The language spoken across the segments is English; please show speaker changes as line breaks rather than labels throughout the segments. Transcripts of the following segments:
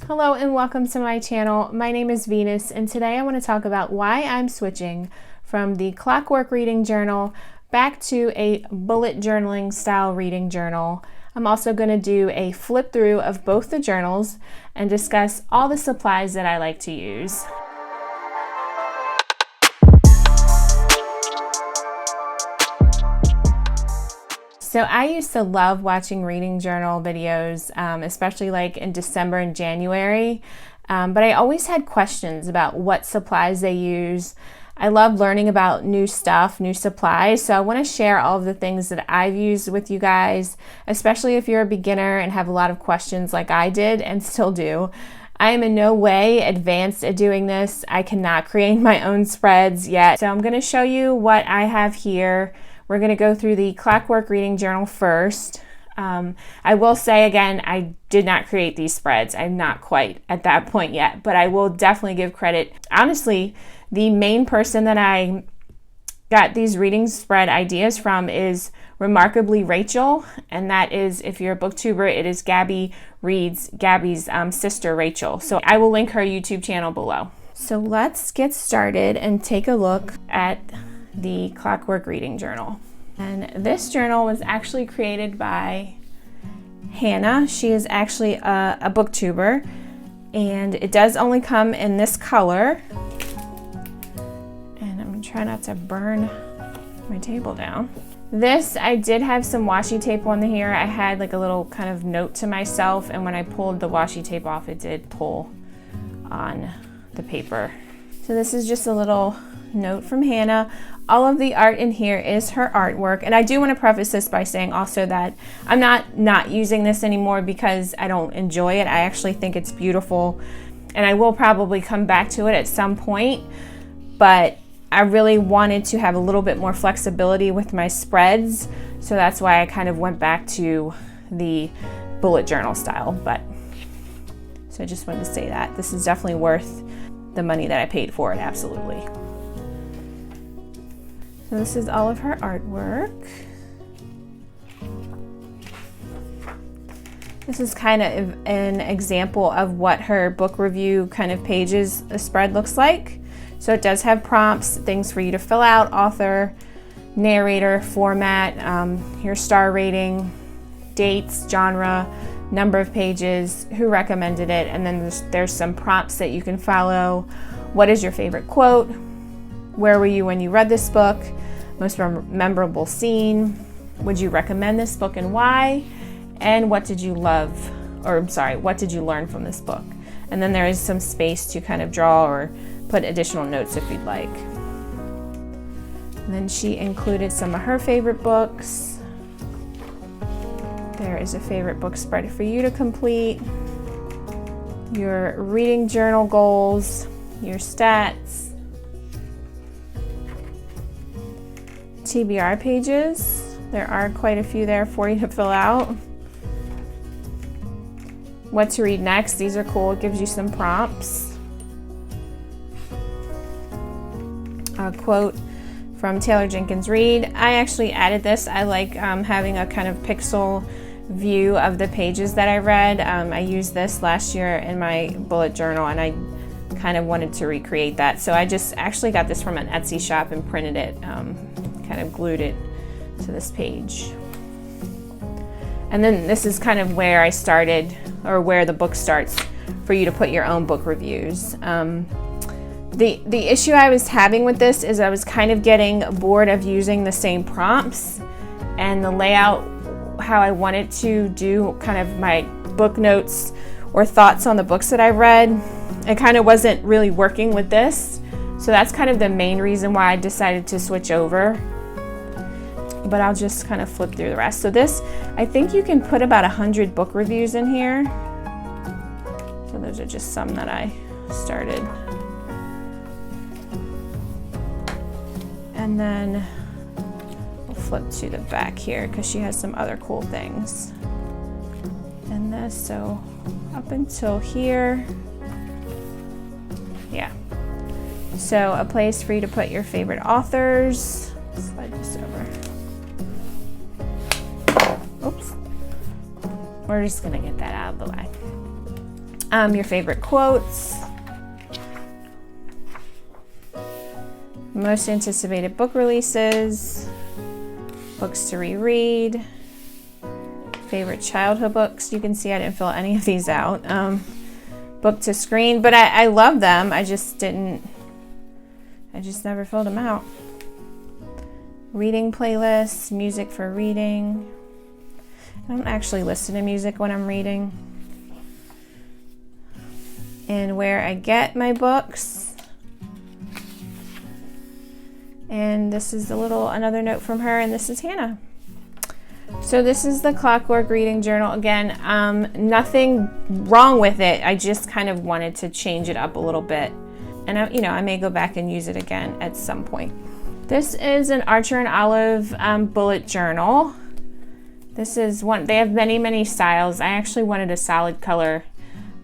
Hello and welcome to my channel. My name is Venus and today I want to talk about why I'm switching from the Clockwork Reading Journal back to a bullet journaling style reading journal. I'm also going to do a flip through of both the journals and discuss all the supplies that I like to use. So I used to love watching reading journal videos, especially like in December and January, but I always had questions about what supplies they use. I love learning about new stuff, new supplies, so I want to share all of the things that I've used with you guys, especially if you're a beginner and have a lot of questions like I did and still do. I am in no way advanced at doing this. I cannot create my own spreads yet, so I'm going to show you what I have here. We're going to go through the Clockwork Reading Journal first. I will say again, I did not create these spreads. I'm not quite at that point yet, but I will definitely give credit. Honestly, the main person that I got these reading spread ideas from is remarkably Rachel, and that is, if you're a booktuber, it is Gabby Reads, Gabby's sister Rachel. So I will link her YouTube channel below. So let's get started and take a look at the Clockwork Reading Journal. And this journal was actually created by Hannah. She is actually a booktuber, and it does only come in this color. And I'm gonna try not to burn my table down. This, I did have some washi tape on here. I had like a little kind of note to myself, and when I pulled the washi tape off, it did pull on the paper. So this is just a little note from Hannah. All of the art in here is her artwork, and I do want to preface this by saying also that I'm not using this anymore because I don't enjoy it. I actually think it's beautiful, and I will probably come back to it at some point, but I really wanted to have a little bit more flexibility with my spreads, so that's why I kind of went back to the bullet journal style. But so I just wanted to say that this is definitely worth the money that I paid for it, absolutely. So this is all of her artwork. This is kind of an example of what her book review kind of pages a spread looks like. So it does have prompts, things for you to fill out, author, narrator, format, your star rating, dates, genre, number of pages, who recommended it, and then there's some prompts that you can follow. What is your favorite quote? Where were you when you read this book? Most memorable scene? Would you recommend this book and why? And what did you love, or I'm sorry, what did you learn from this book? And then there is some space to kind of draw or put additional notes if you'd like. And then she included some of her favorite books. There is a favorite book spread for you to complete. Your reading journal goals, your stats, TBR pages. There are quite a few there for you to fill out. What to read next. These are cool. It gives you some prompts. A quote from Taylor Jenkins Reid. I actually added this. I like having a kind of pixel view of the pages that I read. I used this last year in my bullet journal, and I kind of wanted to recreate that. So I just actually got this from an Etsy shop and printed it, kind of glued it to this page. And then this is kind of where I started, or where the book starts for you to put your own book reviews. The issue I was having with this is I was kind of getting bored of using the same prompts, and the layout, how I wanted to do kind of my book notes or thoughts on the books that I read, it kind of wasn't really working with this. So that's kind of the main reason why I decided to switch over. But I'll just kind of flip through the rest. So this, I think you can put about 100 book reviews in here. So those are just some that I started. And then we'll flip to the back here because she has some other cool things. And this, so up until here, yeah. So a place for you to put your favorite authors. Slide this over. Oops. We're just gonna get that out of the way. Your favorite quotes, most anticipated book releases, books to reread, favorite childhood books. You can see I didn't fill any of these out. Book to screen, but I love them. I just never filled them out. Reading playlists, music for reading. I don't actually listen to music when I'm reading. And where I get my books. And this is another note from her, and this is Hannah. So this is the Clockwork Reading Journal. Again, nothing wrong with it. I just kind of wanted to change it up a little bit. And I may go back and use it again at some point. This is an Archer and Olive bullet journal. This is one, they have many styles. I actually wanted a solid color,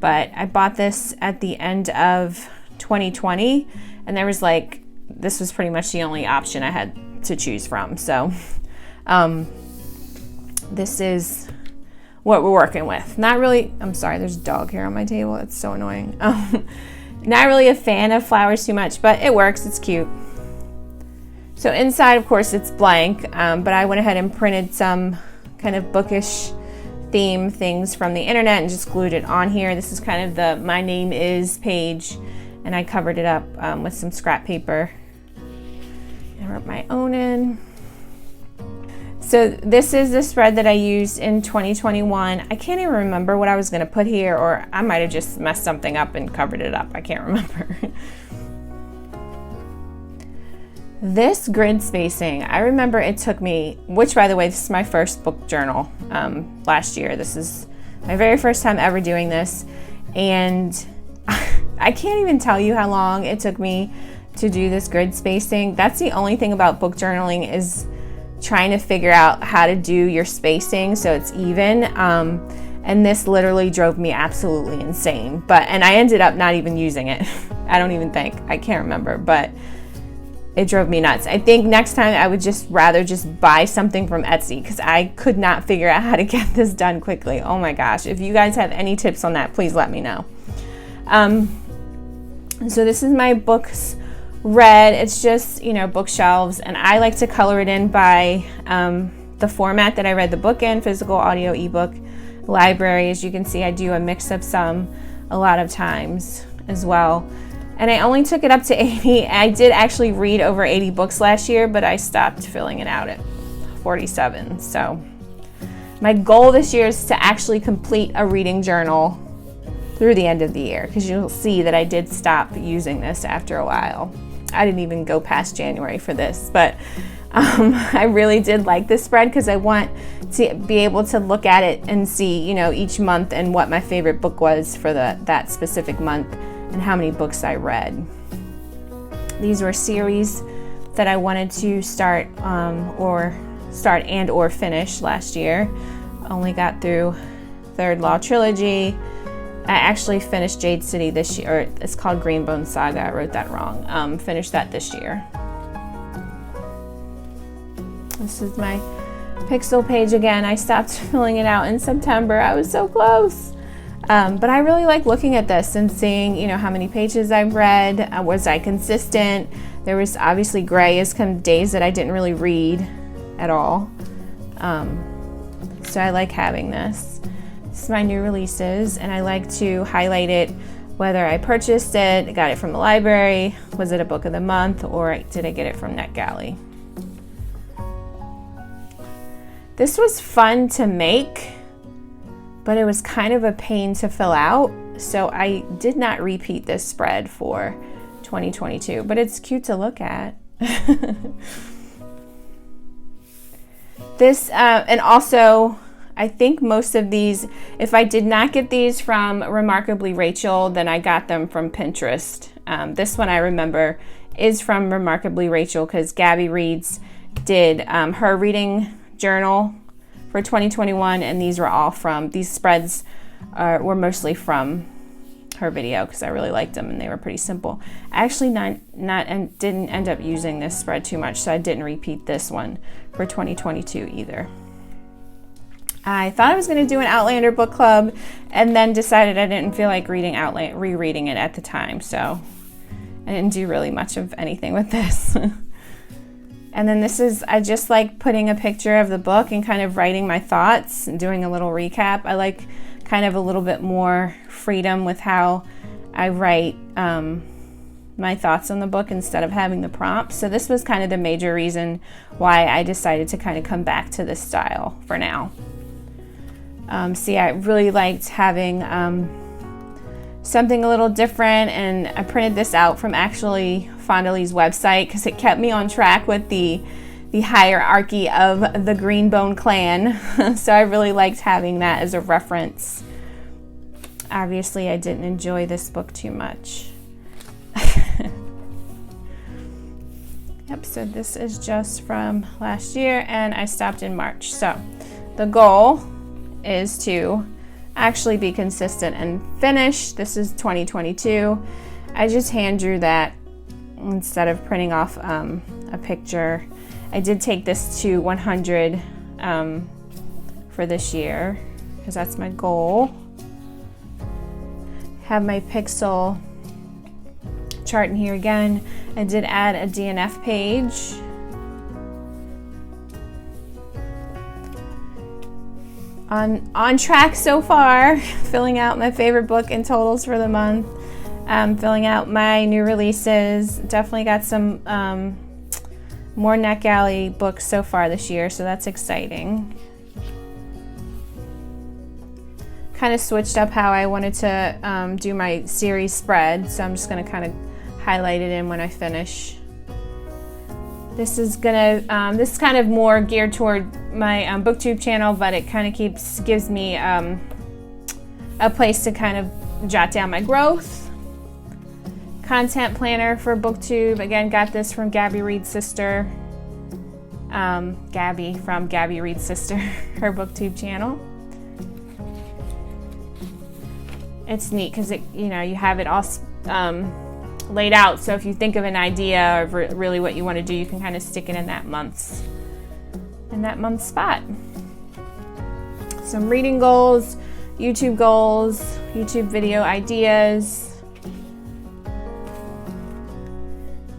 but I bought this at the end of 2020, and this was pretty much the only option I had to choose from. So this is what we're working with. Not really, I'm sorry, there's a dog here on my table. It's so annoying. Not really a fan of flowers too much, but it works, it's cute. So inside, of course, it's blank, but I went ahead and printed some kind of bookish theme things from the internet and just glued it on here. This is kind of the My Name Is page, and I covered it up with some scrap paper. I wrote my own in. So this is the spread that I used in 2021. I can't even remember what I was going to put here, or I might have just messed something up and covered it up. I can't remember. This grid spacing, I remember it took me, which by the way, this is my first book journal last year. This is my very first time ever doing this. And I can't even tell you how long it took me to do this grid spacing. That's the only thing about book journaling, is trying to figure out how to do your spacing so it's even. And this literally drove me absolutely insane. And I ended up not even using it. I don't even think, I can't remember, but it drove me nuts. I think next time I would rather buy something from Etsy, because I could not figure out how to get this done quickly. Oh my gosh. If you guys have any tips on that, please let me know. So this is my books read. It's just, bookshelves, and I like to color it in by the format that I read the book in, physical, audio, ebook, library. As you can see, I do a mix of some a lot of times as well. And I only took it up to 80. I did actually read over 80 books last year, but I stopped filling it out at 47. So my goal this year is to actually complete a reading journal through the end of the year, because you'll see that I did stop using this after a while. I didn't even go past January for this, but I really did like this spread, because I want to be able to look at it and see, each month and what my favorite book was for that specific month, and how many books I read. These were series that I wanted to start and or finish last year. Only got through Third Law Trilogy. I actually finished Jade City this year, or it's called Greenbone Saga. I wrote that wrong. Finished that this year. This is my pixel page again. I stopped filling it out in September. I was so close. But I really like looking at this and seeing, how many pages I've read. Was I consistent? There was obviously gray as days that I didn't really read at all. So I like having this. This is my new releases, and I like to highlight it, whether I purchased it, got it from the library, was it a book of the month, or did I get it from NetGalley. This was fun to make, but it was kind of a pain to fill out, so I did not repeat this spread for 2022, but it's cute to look at. This, and also, I think most of these, if I did not get these from Remarkably Rachel, then I got them from Pinterest. This one I remember is from Remarkably Rachel, because Gabby Reads did her reading journal for 2021, and these spreads were mostly from her video, because I really liked them and they were pretty simple. I actually didn't end up using this spread too much, so I didn't repeat this one for 2022 either. I thought I was going to do an Outlander book club and then decided I didn't feel like rereading it at the time, so I didn't do really much of anything with this. And then this is, I just like putting a picture of the book and kind of writing my thoughts and doing a little recap. I like kind of a little bit more freedom with how I write my thoughts on the book instead of having the prompts. So this was kind of the major reason why I decided to kind of come back to this style for now. See, I really liked having something a little different, and I printed this out from actually Fondley's website because it kept me on track with the hierarchy of the Greenbone clan. So I really liked having that as a reference. Obviously, I didn't enjoy this book too much. Yep, so this is just from last year, and I stopped in March. So the goal is to actually be consistent and finish. This is 2022. I just hand drew that instead of printing off a picture. I did take this to 100 for this year because that's my goal. Have my pixel chart in here again. I did add a DNF page. On track so far, filling out my favorite book and totals for the month, filling out my new releases. Definitely got some more NetGalley books so far this year, so that's exciting. Kind of switched up how I wanted to do my series spread, so I'm just going to kind of highlight it in when I finish. This is this is kind of more geared toward my booktube channel, but it kind of gives me a place to kind of jot down my growth. Content planner for booktube. Again, got this from Gabby Reed's sister. Gabby from Gabby Reed's sister, her booktube channel. It's neat because you have it all laid out, so if you think of an idea of really what you want to do, you can kind of stick it in that month's spot. Some reading goals, YouTube video ideas.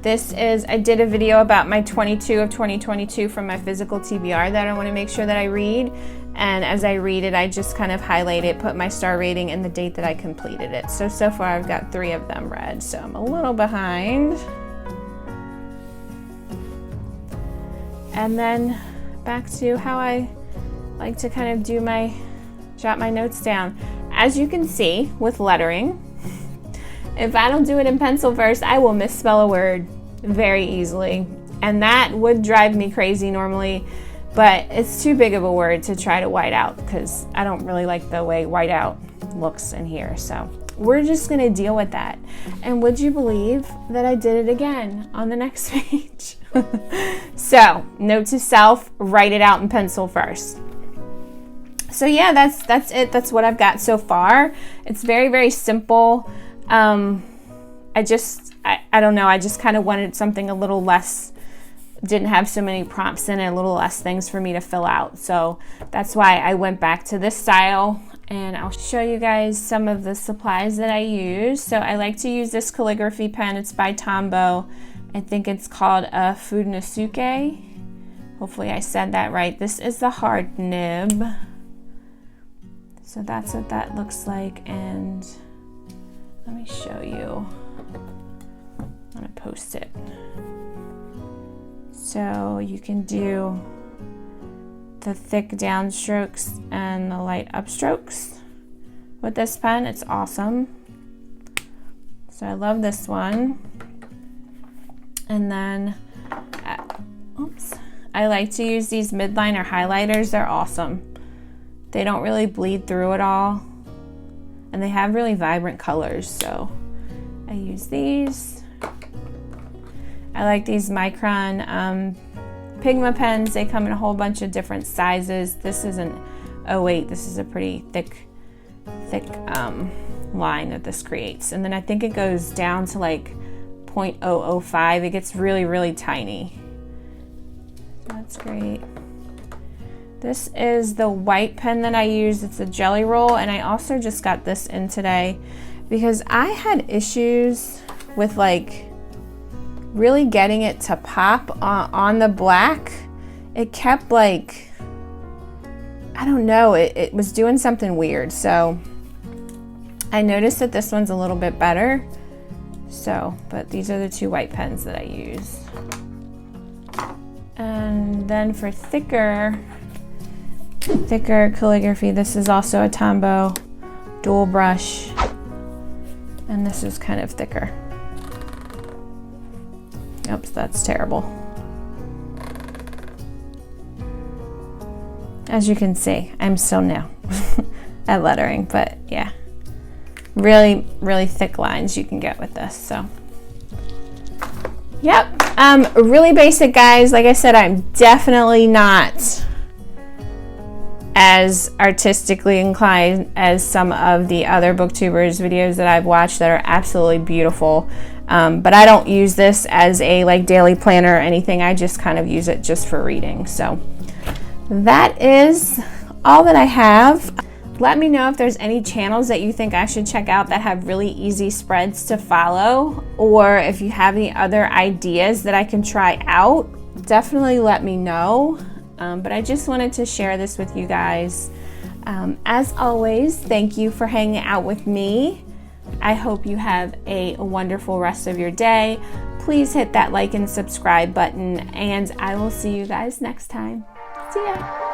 This is, I did a video about my 22 of 2022 from my physical TBR that I want to make sure that I read. And as I read it, I just kind of highlight it, put my star rating and the date that I completed it. So far I've got 3 of them read, so I'm a little behind. And then back to how I like to kind of jot my notes down. As you can see with lettering, if I don't do it in pencil first, I will misspell a word very easily. And that would drive me crazy normally. But it's too big of a word to try to white out because I don't really like the way white out looks in here. So we're just going to deal with that. And would you believe that I did it again on the next page? So note to self, write it out in pencil first. So yeah, that's it. That's what I've got so far. It's very, very simple. I don't know. I just kind of wanted something a little less, didn't have so many prompts in it, a little less things for me to fill out. So that's why I went back to this style, and I'll show you guys some of the supplies that I use. So I like to use this calligraphy pen. It's by Tombow. I think it's called a Fudenosuke. Hopefully I said that right. This is the hard nib. So that's what that looks like, and let me show you. I'm gonna post it. So you can do the thick downstrokes and the light upstrokes with this pen. It's awesome. So I love this one. And then, I like to use these midliner highlighters. They're awesome. They don't really bleed through at all. And they have really vibrant colors, so I use these. I like these Micron Pigma pens. They come in a whole bunch of different sizes. This is an 08. This is a pretty thick line that this creates. And then I think it goes down to like 0.005. It gets really, really tiny. That's great. This is the white pen that I use. It's a Jelly Roll, and I also just got this in today because I had issues with like really getting it to pop on the black. It kept like, I don't know, it was doing something weird. So I noticed that this one's a little bit better. So, but these are the two white pens that I use. And then for thicker calligraphy, this is also a Tombow dual brush, and this is kind of thicker. Oops, that's terrible. As you can see, I'm still new at lettering, but yeah, really, really thick lines you can get with this. So, yep, really basic, guys. Like I said, I'm definitely not as artistically inclined as some of the other booktubers videos that I've watched that are absolutely beautiful. But I don't use this as a like daily planner or anything. I just kind of use it just for reading. So that is all that I have. Let me know if there's any channels that you think I should check out that have really easy spreads to follow, or if you have any other ideas that I can try out, definitely let me know. But I just wanted to share this with you guys. As always, thank you for hanging out with me. I hope you have a wonderful rest of your day. Please hit that like and subscribe button, and I will see you guys next time. See ya.